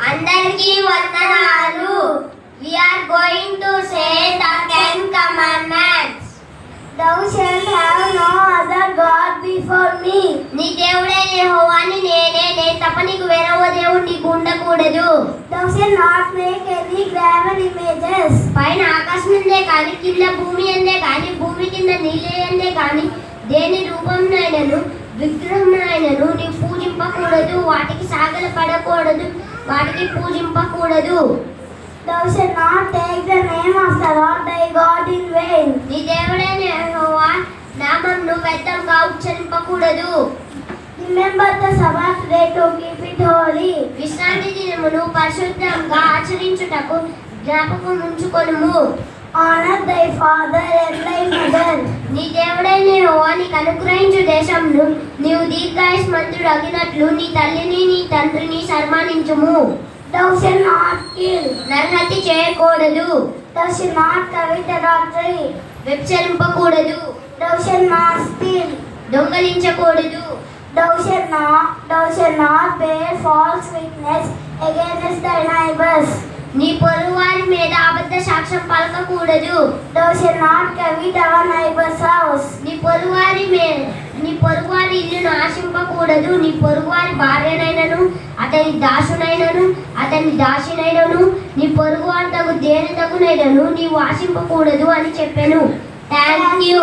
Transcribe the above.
అందరికీ వందనాలు. We are going to say the 10 commandments. Thou shalt have no other God before me. నీ దేవుడే యెహోవాని నేను తప్ప నీకు వేరొక దేవుడు నీకు ఉండకూడదు. Thou shalt not make any graven images. పైన ఆకాశం ఉందే కానీ కింద భూమి అందే కానీ భూమి కింద నీళ్ళే అందే కానీ దేని రూపంనైనను విగ్రహంనైనను నీ పూజింపకూడదు. వాటికి సాగల పడకూడదు, వాటికి పూజింపకూడదు. Thou shalt not take the name of the Lord thy God in vain. నీ దేవుడైన యెహోవా నామమును వ్యర్థంగా ఉచ్చరింపకూడదు. Remember the Sabbath day to keep it holy. విశ్రాంతి దినమును పరిశుద్ధంగా ఆచరించుటకు జ్ఞాపకం ఉంచుకొనుము. Honor thy father and thy mother. నీ దేవుడైన యెహోవా నీకు అనుగ్రహించు దేశంను నీవు దీర్ఘాయుష్మంతుడు అగినట్లు నీ తల్లిని నీ తండ్రిని సన్మానించుము. Thou shalt not kill. నరహత్య చేయకూడదు. Thou shalt not covet adultery. వ్యభిచరింపకూడదు. Thou shalt not steal. దొంగలించకూడదు. Thou shalt not bear false witness against thy neighbors. నీ పొరుగువారి మీద అబద్ధ సాక్ష్యం పలకకూడదు. Thou shalt not covet our neighbor's house. నీ పొరుగువారి ఇల్లును ఆశింపకూడదు. నీ పొరుగువారి భార్యనైనను అతని దాసునైనను అతని దాసినైనను నీ పొరుగువారి తగు దేని తగునైనను నీవు ఆశింపకూడదు అని చెప్పాను. Thank you.